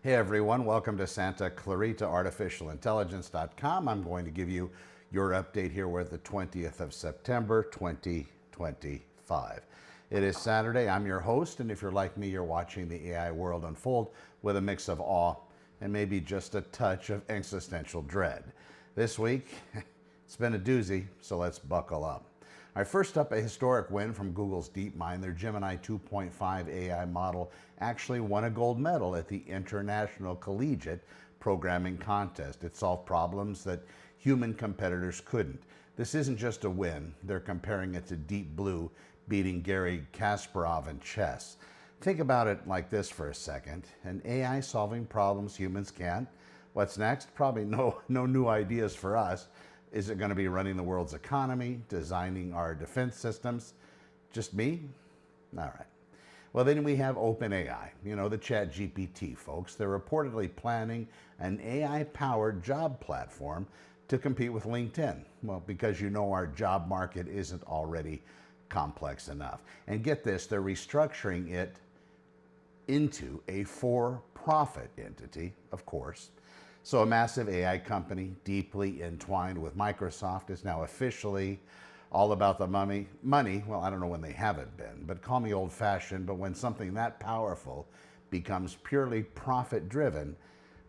Hey everyone, welcome to Santa Clarita artificialintelligence.com. I'm going to give you your update here. We're the 20th of September 2025. It is Saturday. I'm your host, and if you're like me, you're watching the AI world unfold with a mix of awe and maybe just a touch of existential dread. This week, it's been a doozy, so let's buckle up. All right, first up, a historic win from Google's DeepMind. Their Gemini 2.5 AI model actually won a gold medal at the International Collegiate Programming Contest. It solved problems that human competitors couldn't. This isn't just a win. They're comparing it to Deep Blue beating Garry Kasparov in chess. Think about it like this for a second. An AI solving problems humans can't. What's next? Probably no new ideas for us. Is it going to be running the world's economy, designing our defense systems? Just me? All right. Well, then we have OpenAI, the chat GPT folks. They're reportedly planning an AI-powered job platform to compete with LinkedIn. Well, because our job market isn't already complex enough. And get this, they're restructuring it into a for-profit entity, of course. So a massive AI company deeply entwined with Microsoft is now officially all about the money. Well, I don't know when they haven't been, but call me old-fashioned, but when something that powerful becomes purely profit-driven,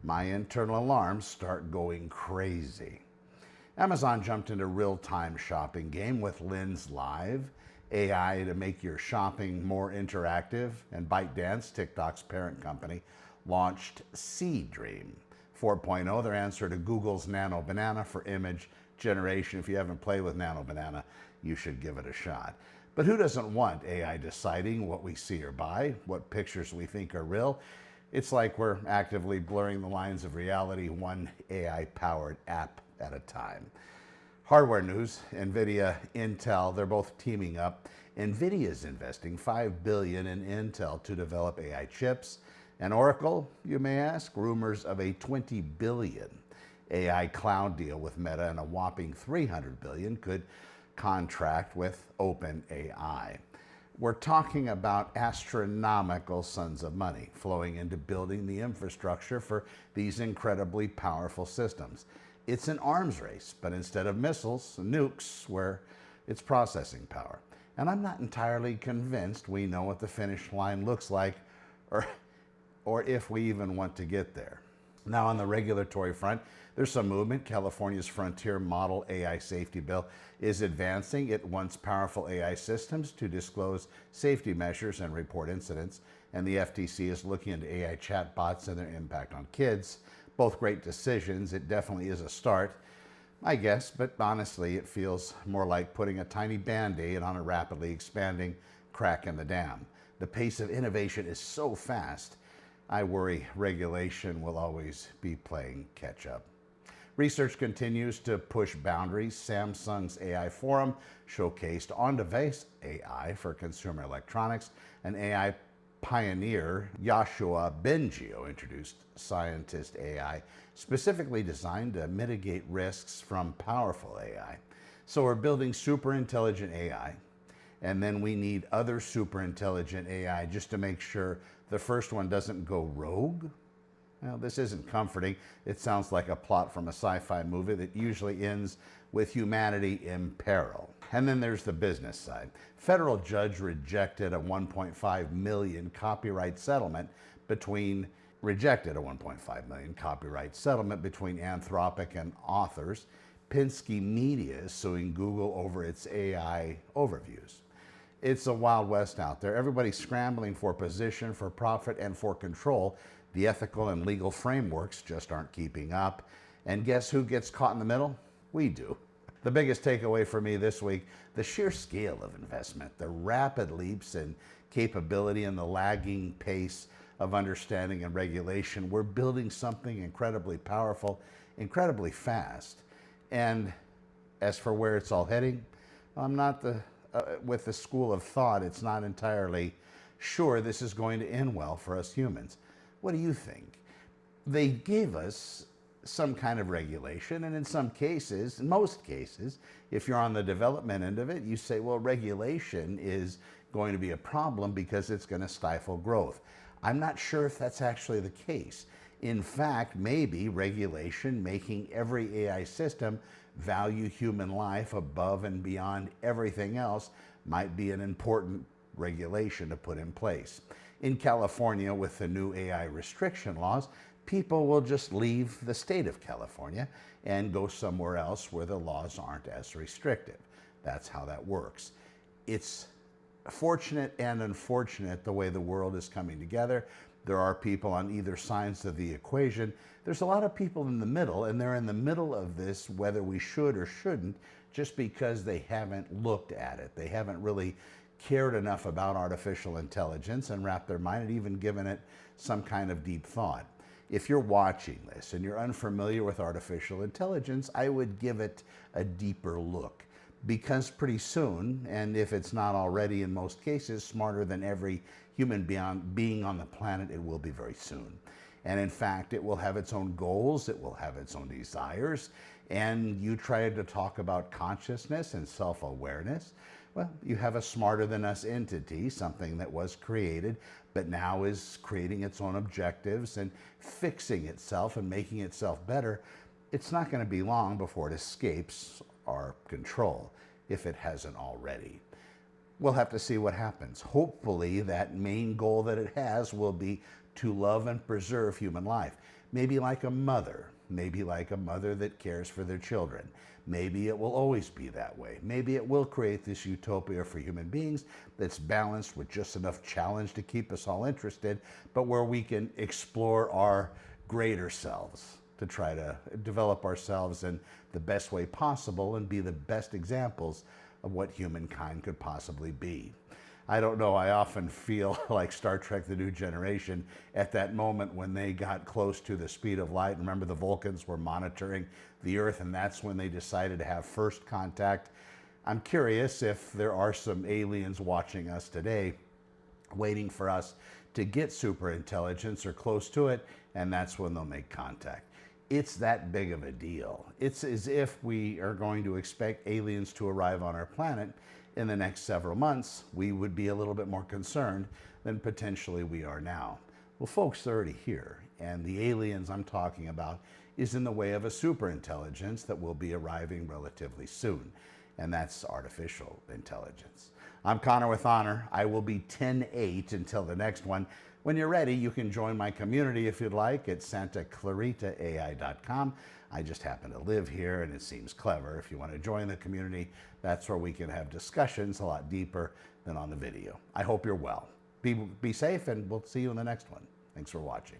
my internal alarms start going crazy. Amazon jumped into real-time shopping game with Lens Live, AI to make your shopping more interactive, and ByteDance, TikTok's parent company, launched Seedream 4.0, their answer to Google's Nano Banana for image generation. If you haven't played with Nano Banana, you should give it a shot. But who doesn't want AI deciding what we see or buy, what pictures we think are real? It's like we're actively blurring the lines of reality, one AI-powered app at a time. Hardware news, NVIDIA, Intel, they're both teaming up. NVIDIA's investing $5 billion in Intel to develop AI chips. And Oracle, you may ask, rumors of a $20 billion AI cloud deal with Meta and a whopping $300 billion could contract with OpenAI. We're talking about astronomical sums of money flowing into building the infrastructure for these incredibly powerful systems. It's an arms race, but instead of missiles, nukes, where it's processing power. And I'm not entirely convinced we know what the finish line looks like, or if we even want to get there. Now, on the regulatory front, there's some movement. California's Frontier Model AI Safety Bill is advancing. It wants powerful AI systems to disclose safety measures and report incidents. And the FTC is looking into AI chatbots and their impact on kids. Both great decisions. It definitely is a start, I guess, but honestly, it feels more like putting a tiny Band-Aid on a rapidly expanding crack in the dam. The pace of innovation is so fast, I worry regulation will always be playing catch up. Research continues to push boundaries. Samsung's AI Forum showcased on-device AI for consumer electronics. An AI pioneer, Yoshua Bengio, introduced Scientist AI, specifically designed to mitigate risks from powerful AI. So we're building superintelligent AI, and then we need other superintelligent AI just to make sure the first one doesn't go rogue. Well, this isn't comforting. It sounds like a plot from a sci-fi movie that usually ends with humanity in peril. And then there's the business side. Federal judge rejected a $1.5 million copyright settlement between Anthropic and authors. Penske Media is suing Google over its AI overviews. It's a wild west out there. Everybody's scrambling for position, for profit, and for control. The ethical and legal frameworks just aren't keeping up. And guess who gets caught in the middle? We do. The biggest takeaway for me this week, the sheer scale of investment, the rapid leaps in capability and the lagging pace of understanding and regulation. We're building something incredibly powerful, incredibly fast. And as for where it's all heading, I'm not with the school of thought, it's not entirely sure this is going to end well for us humans. What do you think? They gave us some kind of regulation, and in some cases, in most cases, if you're on the development end of it, you say, well, regulation is going to be a problem because it's going to stifle growth. I'm not sure if that's actually the case. In fact, maybe regulation making every AI system value human life above and beyond everything else might be an important regulation to put in place. In California, with the new AI restriction laws, people will just leave the state of California and go somewhere else where the laws aren't as restrictive. That's how that works. It's fortunate and unfortunate the way the world is coming together. There are people on either sides of the equation. There's a lot of people in the middle, and they're in the middle of this whether we should or shouldn't, just because they haven't looked at it. They haven't really cared enough about artificial intelligence and wrapped their mind and even given it some kind of deep thought. If you're watching this and you're unfamiliar with artificial intelligence, I would give it a deeper look, because pretty soon, and if it's not already in most cases, smarter than every human being on the planet, it will be very soon. And in fact, it will have its own goals, it will have its own desires, and you try to talk about consciousness and self-awareness. Well, you have a smarter than us entity, something that was created, but now is creating its own objectives and fixing itself and making itself better. It's not going to be long before it escapes our control, if it hasn't already. We'll have to see what happens. Hopefully, that main goal that it has will be to love and preserve human life. Maybe like a mother that cares for their children. Maybe it will always be that way. Maybe it will create this utopia for human beings that's balanced with just enough challenge to keep us all interested, but where we can explore our greater selves, to try to develop ourselves in the best way possible and be the best examples of what humankind could possibly be. I don't know, I often feel like Star Trek: The New Generation at that moment when they got close to the speed of light. Remember, the Vulcans were monitoring the Earth, and that's when they decided to have first contact. I'm curious if there are some aliens watching us today, waiting for us to get super intelligence or close to it, and that's when they'll make contact. It's that big of a deal. It's as if we are going to expect aliens to arrive on our planet in the next several months. We would be a little bit more concerned than potentially we are now. Well, folks, they're already here, and the aliens I'm talking about is in the way of a superintelligence that will be arriving relatively soon, and that's artificial intelligence. I'm Connor with Honor. I will be 10-8 until the next one. When you're ready, you can join my community if you'd like at santaclaritaai.com. I just happen to live here, and it seems clever. If you want to join the community, that's where we can have discussions a lot deeper than on the video. I hope you're well. Be safe, and we'll see you in the next one. Thanks for watching.